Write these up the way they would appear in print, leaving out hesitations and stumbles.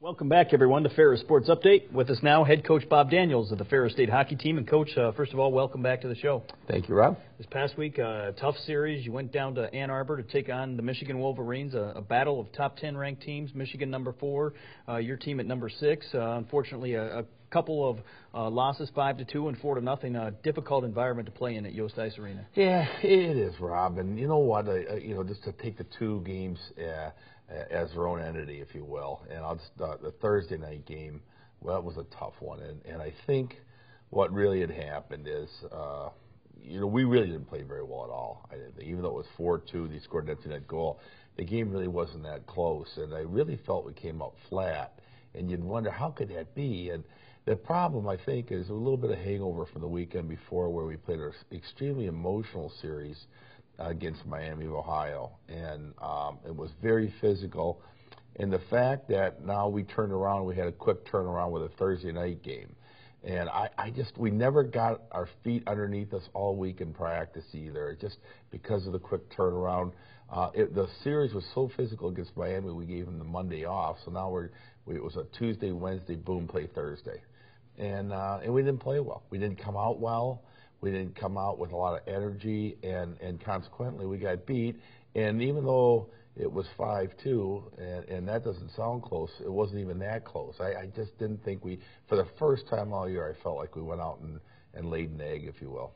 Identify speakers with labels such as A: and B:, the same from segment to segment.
A: Welcome back, everyone, to Ferris Sports Update. With us now, head coach Bob Daniels of the Ferris State Hockey Team. And, Coach, first of all, welcome back to the show.
B: Thank you, Rob.
A: This past week, a tough series. You went down to Ann Arbor to take on the Michigan Wolverines, a battle of top 10 ranked teams. Michigan number 4, your team at number 6. Unfortunately, a couple of losses, 5-2 and 4-0. A difficult environment to play in at Yost Ice Arena.
B: Yeah, it is, Rob. And you know what? Just to take the two games as their own entity, if you will. And I'll just, the Thursday night game, well, that was a tough one. And I think what really had happened is, we really didn't play very well at all. I didn't think. Even though it was 4-2, they scored an empty net goal. The game really wasn't that close. And I really felt we came out flat. And you'd wonder, how could that be? And the problem, I think, is a little bit of hangover from the weekend before where we played an extremely emotional series against Miami of Ohio. And it was very physical. And the fact that now we turned around, we had a quick turnaround with a Thursday night game. And we never got our feet underneath us all week in practice either, just because of the quick turnaround. The series was so physical against Miami, we gave them the Monday off. So now it was a Tuesday, Wednesday, boom, play Thursday. And we didn't play well. We didn't come out well. We didn't come out with a lot of energy, and consequently we got beat. And even though it was 5-2, and that doesn't sound close, it wasn't even that close. I just didn't think for the first time all year, I felt like we went out and laid an egg, if you will.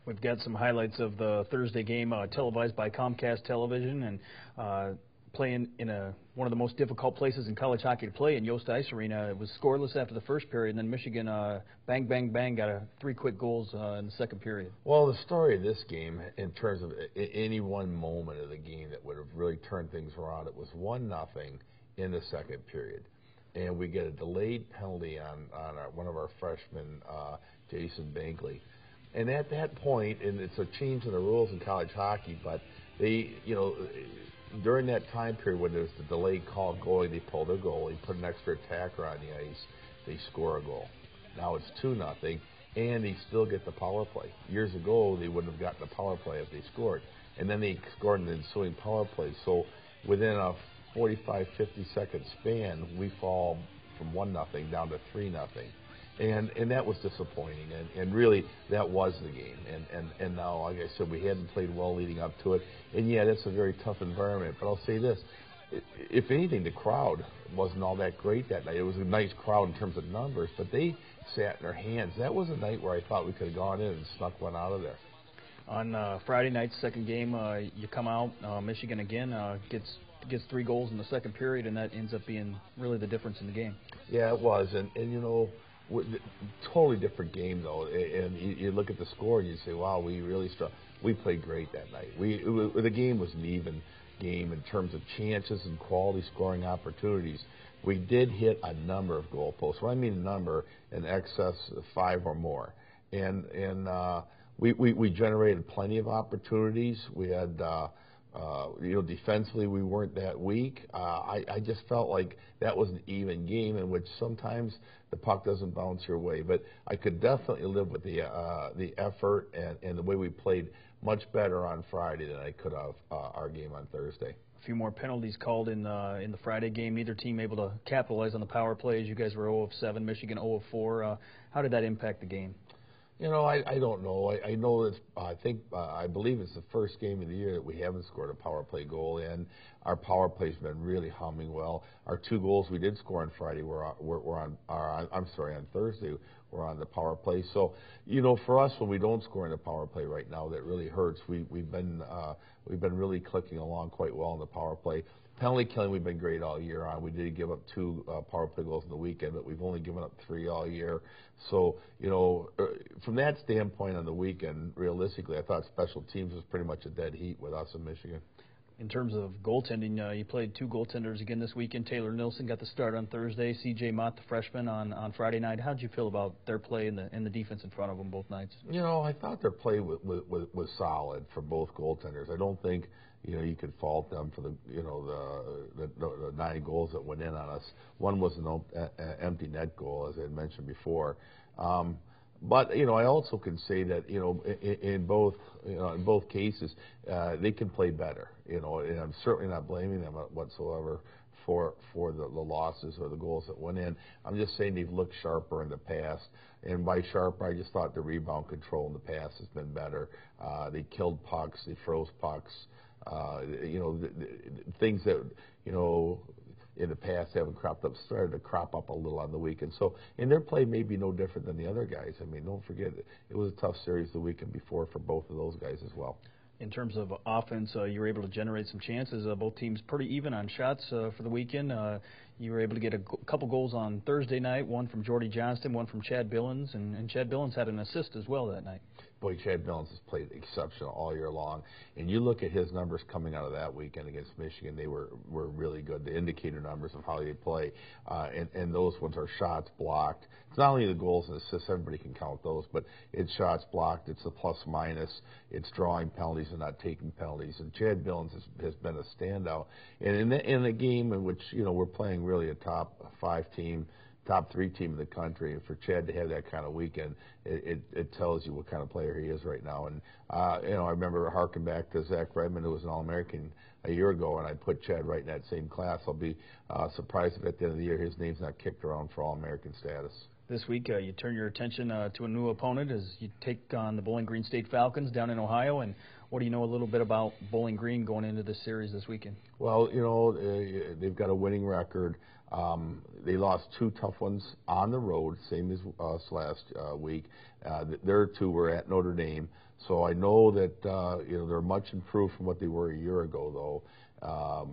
A: We've got some highlights of the Thursday game televised by Comcast Television, and playing in one of the most difficult places in college hockey to play in Yost Ice Arena. It was scoreless after the first period, and then Michigan bang, bang, bang, got 3 quick goals in the second period.
B: Well, the story of this game, in terms of any one moment of the game that would have really turned things around, it was 1-0 in the second period. And we get a delayed penalty on one of our freshmen, Jason Bankley. And at that point, and it's a change in the rules in college hockey, but they, during that time period when there's the delayed call goalie, they pull their goalie, put an extra attacker on the ice, they score a goal. Now it's 2-0, and they still get the power play. Years ago, they wouldn't have gotten the power play if they scored. And then they scored in the ensuing power play. So within a 45, 50-second span, we fall from 1-0 down to 3-0. And that was disappointing, and really that was the game. And now, like I said, we hadn't played well leading up to it. And yeah, that's a very tough environment. But I'll say this: if anything, the crowd wasn't all that great that night. It was a nice crowd in terms of numbers, but they sat in their hands. That was a night where I thought we could have gone in and snuck one out of there.
A: On Friday night's second game, you come out, Michigan again gets 3 goals in the second period, and that ends up being really the difference in the game. Yeah, it was, and totally different game though. And you look at the score and you say, "Wow, we really struck." We played great that night. The game was an even game in terms of chances and quality scoring opportunities. We did hit a number of goal posts. When I mean a number, in excess of 5 or more, and we generated plenty of opportunities. We had. Defensively we weren't that weak. I just felt like that was an even game in which sometimes the puck doesn't bounce your way. But I could definitely live with the effort and the way we played much better on Friday than I could have our game on Thursday. A few more penalties called in the Friday game. Neither team able to capitalize on the power plays. You guys were 0 of 7, Michigan 0 of 4. How did that impact the game?
B: I don't know. I know that I believe it's the first game of the year that we haven't scored a power play goal, and our power play's been really humming well. Our 2 goals we did score on Friday on Thursday were on the power play. So, for us, when we don't score in the power play right now, that really hurts. We've been really clicking along quite well in the power play. Penalty killing, we've been great all year on. We did give up 2 power play goals in the weekend, but we've only given up 3 all year. So, from that standpoint on the weekend, realistically, I thought special teams was pretty much a dead heat with us in Michigan.
A: In terms of goaltending, you played 2 goaltenders again this weekend. Taylor Nilsson got the start on Thursday. C.J. Mott, the freshman, on Friday night. How did you feel about their play and the defense in front of them both nights?
B: I thought their play was solid for both goaltenders. I don't think you could fault them for the 9 goals that went in on us. One was an empty net goal, as I had mentioned before. But I also can say that in both cases they can play better. And I'm certainly not blaming them whatsoever for the losses or the goals that went in. I'm just saying they've looked sharper in the past. And by sharper, I just thought the rebound control in the past has been better. They killed pucks. They froze pucks. Things that, in the past haven't cropped up, started to crop up a little on the weekend. So, and their play may be no different than the other guys. I mean, don't forget, it was a tough series the weekend before for both of those guys as well.
A: In terms of offense, you were able to generate some chances. Both teams pretty even on shots for the weekend. You were able to get a couple goals on Thursday night, one from Jordy Johnston, one from Chad Billins, and Chad Billins had an assist as well that night.
B: Boy, Chad Billins has played exceptional all year long. And you look at his numbers coming out of that weekend against Michigan, they were really good. The indicator numbers of how they play. And those ones are shots blocked. It's not only the goals and assists, everybody can count those, but it's shots blocked, it's the plus minus, it's drawing penalties and not taking penalties. And Chad Billins has been a standout. And in a game in which, we're playing really a top 5 team, top 3 team in the country, and for Chad to have that kind of weekend, it tells you what kind of player he is right now. And I remember harking back to Zach Redmond, who was an All-American a year ago, and I put Chad right in that same class. I'll be surprised if at the end of the year his name's not kicked around for All-American status.
A: This week, you turn your attention to a new opponent as you take on the Bowling Green State Falcons down in Ohio. And what do you know a little bit about Bowling Green going into this series this weekend?
B: Well, they've got a winning record. They lost 2 tough ones on the road, same as us last week. Their 2 were at Notre Dame. So I know that they're much improved from what they were a year ago, though.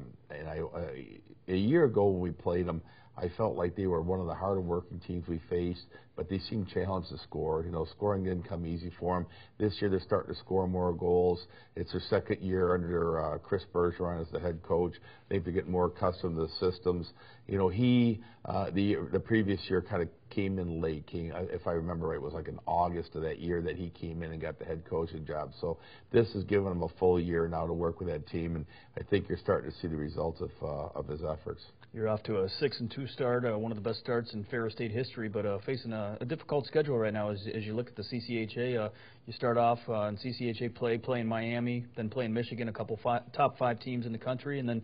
B: A year ago when we played them, I felt like they were one of the harder working teams we faced, but they seemed challenged to score. Scoring didn't come easy for them. This year they're starting to score more goals. It's their second year under Chris Bergeron as the head coach. They have to get more accustomed to the systems. The previous year kind of came in late. If I remember right, it was like in August of that year that he came in and got the head coaching job. So this has given him a full year now to work with that team, and I think you're starting to see the results of his efforts.
A: You're off to a 6-2 start, one of the best starts in Ferris State history, but facing a difficult schedule right now as you look at the CCHA. You start off in CCHA play in Miami, then play in Michigan, a couple top 5 teams in the country, and then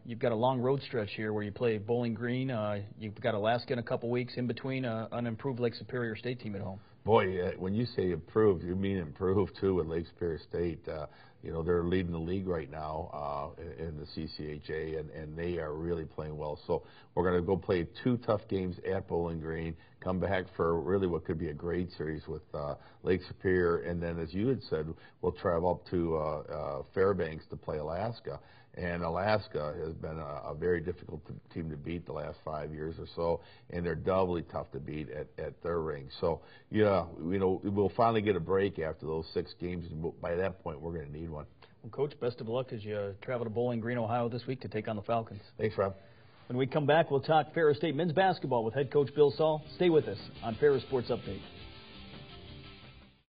A: you've got a long road stretch here where you play Bowling Green. You've got Alaska in a couple weeks, in between an improved Lake Superior State team at home.
B: Boy, when you say improved, you mean improved too with Lake Superior State. They're leading the league right now in the CCHA, and they are really playing well. So we're going to go play 2 tough games at Bowling Green, come back for really what could be a great series with Lake Superior, and then, as you had said, we'll travel up to Fairbanks to play Alaska. And Alaska has been a very difficult team to beat the last 5 years or so, and they're doubly tough to beat at their rink. So, we'll finally get a break after those 6 games, and by that point, we're going to need one.
A: Well, Coach, best of luck as you travel to Bowling Green, Ohio this week to take on the Falcons.
B: Thanks, Rob.
A: When we come back, we'll talk Ferris State men's basketball with head coach Bill Saul. Stay with us on Ferris Sports Update.